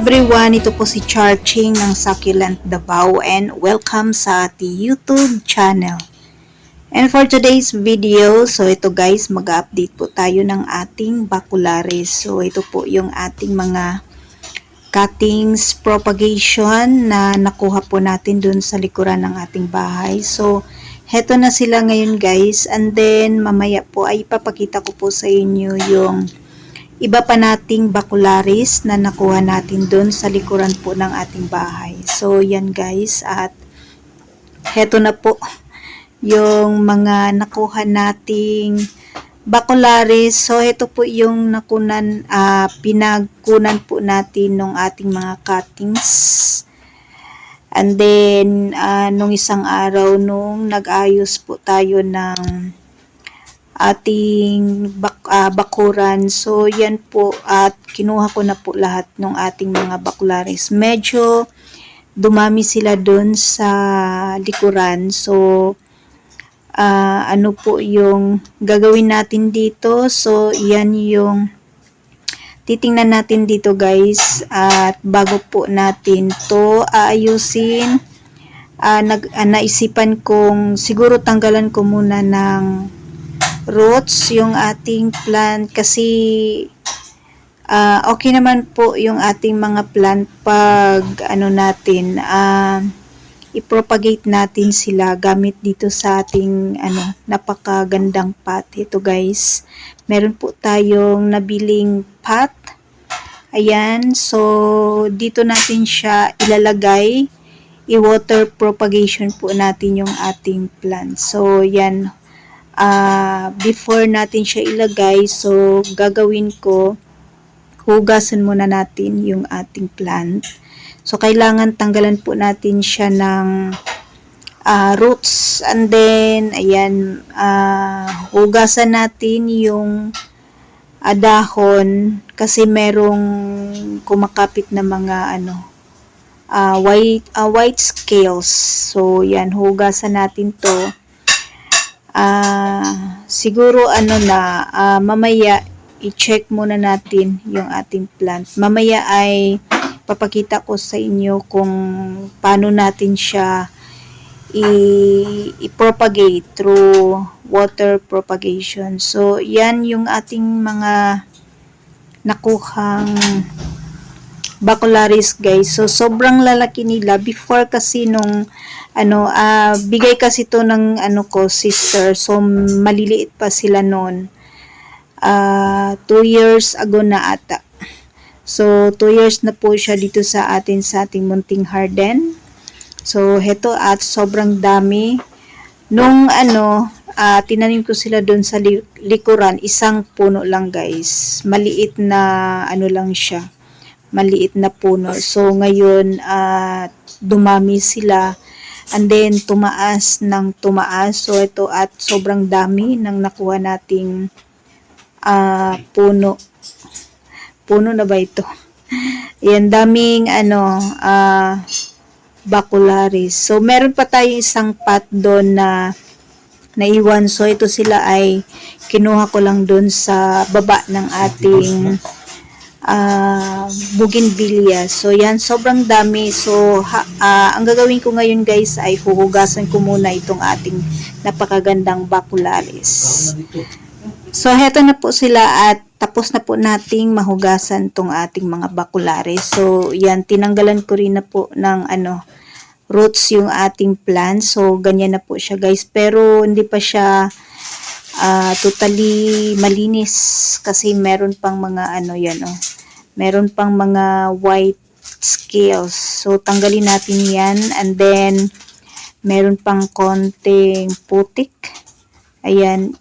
everyone, ito po si Charching ng Succulent Davao and welcome sa ating YouTube channel. And for today's video, so ito guys, mag-update po tayo ng ating bacularis. So ito po yung ating mga cuttings propagation na nakuha po natin dun sa likuran ng ating bahay. So heto na sila ngayon guys, and then mamaya po ay ipapakita ko po sa inyo yung iba pa nating bacularis na nakuha natin doon sa likuran po ng ating bahay. So, yan guys. At heto na po yung mga nakuha nating bacularis. So, heto po yung pinagkunan po natin ng ating mga cuttings. And then, nung isang araw, nung nag-ayos po tayo ng ating bakuran. So, yan po. At kinuha ko na po lahat ng ating mga bacularis. Medyo dumami sila dun sa likuran. So, ano po yung gagawin natin dito? So, yan yung titingnan natin dito guys. At bago po natin to aayusin, naisipan kong siguro tanggalan ko muna ng roots yung ating plant kasi okay naman po yung ating mga plant pag natin i-propagate natin sila gamit dito sa ating napakagandang pot. Ito guys, meron po tayong nabiling pot. Ayan, so dito natin siya ilalagay, i-water propagation po natin yung ating plant. So yan, before natin siya ilagay, so gagawin ko, hugasan muna natin yung ating plant. So kailangan tanggalan po natin siya ng roots, and then ayan, hugasan natin yung dahon kasi merong kumakapit na mga white scales. So yan, hugasan natin to. Siguro mamaya i-check muna natin yung ating plant. Mamaya ay papakita ko sa inyo kung paano natin siya i-propagate through water propagation. So yan yung ating mga nakuhang bacularis guys. So sobrang lalaki nila. Before kasi nung bigay kasi to ng sister. So maliliit pa sila noon. 2 years ago na ata. So 2 years na po siya dito sa ating munting garden. So heto, at sobrang dami. Nung tinanim ko sila doon sa likuran, isang puno lang guys. Maliit na lang siya. Maliit na puno. So ngayon dumami sila. And then, tumaas ng tumaas. So, ito at sobrang dami ng nakuha nating puno. Puno na ba ito? Yan, daming bacularis. So, meron pa tayo isang pot doon na naiwan. So, ito sila ay kinuha ko lang doon sa baba ng ating bougainvillea. So yan, sobrang dami. So ang gagawin ko ngayon guys ay huhugasan ko muna itong ating napakagandang bacularis. So heto na po sila at tapos na po nating mahugasan tong ating mga bacularis. So yan, tinanggalan ko rin na po ng roots yung ating plant. So ganyan na po siya guys, pero hindi pa siya totally malinis kasi meron pang mga meron pang mga white scales. So tanggalin natin yan, and then meron pang konting putik. Ayan,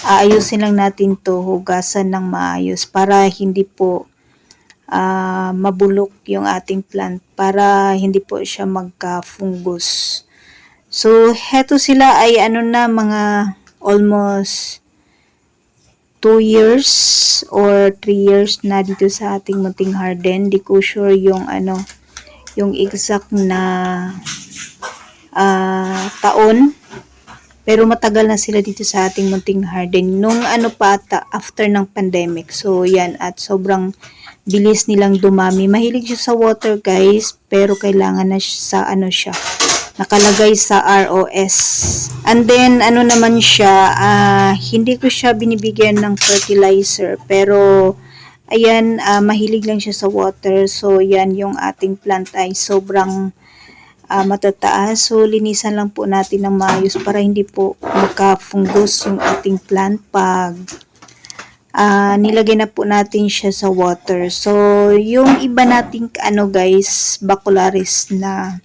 aayusin lang natin to, hugasan ng maayos para hindi po mabulok yung ating plant, para hindi po siya magka-fungus. So heto sila ay mga almost 2 years or 3 years na dito sa ating munting garden. Di ko sure yung yung exact na taon, pero matagal na sila dito sa ating munting garden nung pa ata after ng pandemic. So yan, at sobrang bilis nilang dumami. Mahilig siya sa water guys, pero kailangan na sa ano siya, nakalagay sa ROS. And then ano naman siya, hindi ko siya binibigyan ng fertilizer, pero ayan, mahilig lang siya sa water. So yan, yung ating plant ay sobrang matataas. So linisan lang po natin ng maayos para hindi po magka-fungus yung ating plant pag nilagay na po natin siya sa water. So yung iba nating ano guys, bacularis na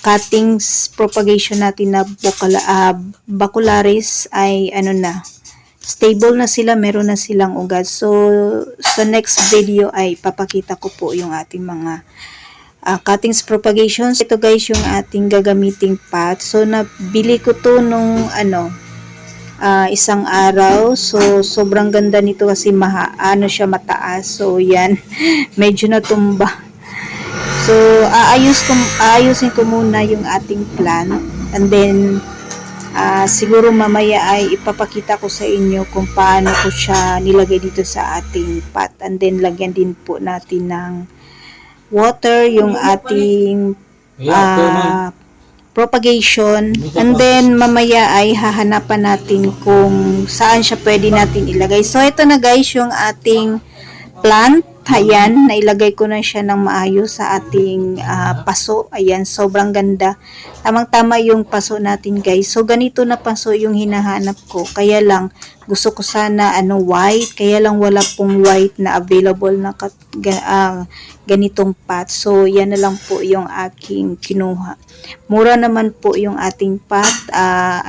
cuttings propagation natin na bacularis ay ano na, stable na sila, meron na silang ugat. So sa next video ay papakita ko po yung ating mga cuttings propagations. Ito guys yung ating gagamiting pot. So nabili ko to nung isang araw. So sobrang ganda nito kasi siya mataas. So yan, medyo natumba. So aayusin ko muna yung ating plant, and then siguro mamaya ay ipapakita ko sa inyo kung paano ko siya nilagay dito sa ating pot, and then lagyan din po natin ng water yung ating propagation, and then mamaya ay hahanapan natin kung saan siya pwede natin ilagay. So ito na guys yung ating plant. Ayan, nailagay ko na siya ng maayos sa ating paso. Ayan, sobrang ganda. Tamang-tama yung paso natin guys. So ganito na paso yung hinahanap ko. Kaya lang gusto ko sana white, kaya lang wala pong white na available na ganitong pot. So yan na lang po yung aking kinuha. Mura naman po yung ating pot.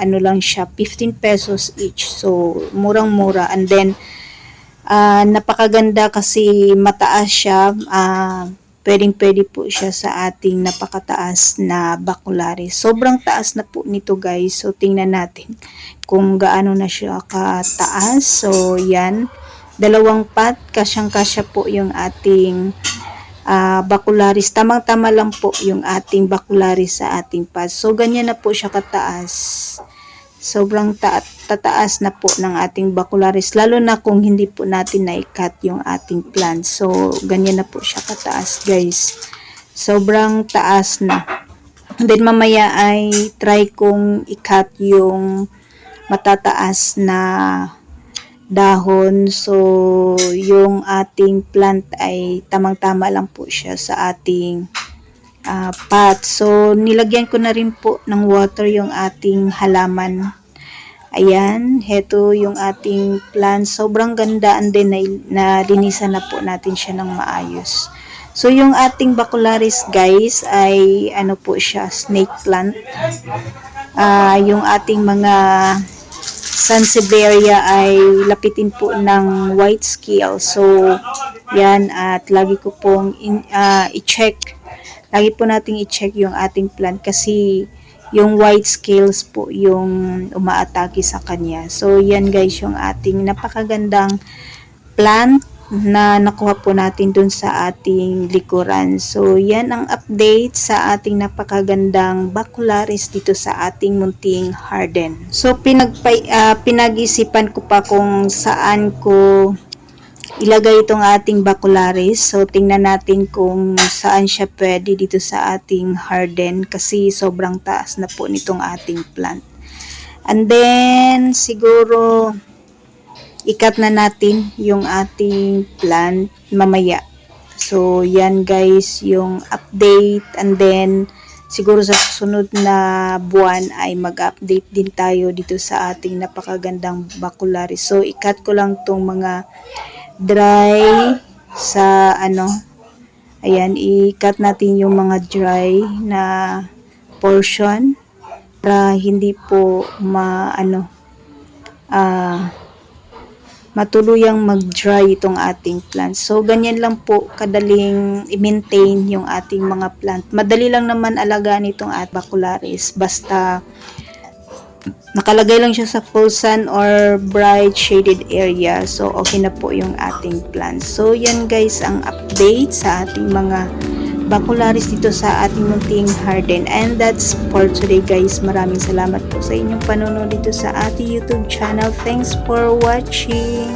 Lang siya, 15 pesos each. So murang-mura, and then napakaganda kasi mataas siya. Pwedeng-pwede po siya sa ating napakataas na bacularis. Sobrang taas na po nito guys. So tingnan natin kung gaano na siya kataas. So yan, dalawang pot, kasyang-kasya po yung ating bacularis. Tamang-tama lang po yung ating bacularis sa ating pot. So ganyan na po siya kataas. Sobrang tataas na po ng ating bacularis, lalo na kung hindi po natin na-cut yung ating plant. So ganyan na po siya kataas guys, sobrang taas na. And then mamaya ay try kong i-cut yung matataas na dahon. So yung ating plant ay tamang-tama lang po siya sa ating pot. So nilagyan ko na rin po ng water yung ating halaman. Ayan, heto yung ating plant. Sobrang ganda, and then nalinisan na po natin siya ng maayos. So yung ating bacularis guys ay po siya, snake plant. Yung ating mga Sansevieria ay lapitin po ng white scale. So yan, at lagi ko pong i-check. Lagi po nating i-check yung ating plant kasi yung white scales po yung umaatake sa kanya. So yan guys yung ating napakagandang plant na nakuha po natin dun sa ating likuran. So yan ang update sa ating napakagandang bacularis dito sa ating munting garden. So pinag-isipan ko pa kung saan ko ilagay itong ating bacularis. So tingnan natin kung saan siya pwede dito sa ating garden kasi sobrang taas na po nitong ating plant. And then siguro ikat na natin yung ating plant mamaya. So yan guys yung update, and then siguro sa susunod na buwan ay mag-update din tayo dito sa ating napakagandang bacularis. So ikat ko lang tong mga dry sa ayan, i-cut natin yung mga dry na portion para hindi po matuluyang mag-dry itong ating plant. So ganyan lang po kadaling i-maintain yung ating mga plant. Madali lang naman alagaan itong ating bacularis, basta nakalagay lang siya sa full sun or bright shaded area. So okay na po yung ating plants. So yan guys ang update sa ating mga bacularis dito sa ating munting garden. And that's for today guys. Maraming salamat po sa inyong panonood dito sa ating YouTube channel. Thanks for watching.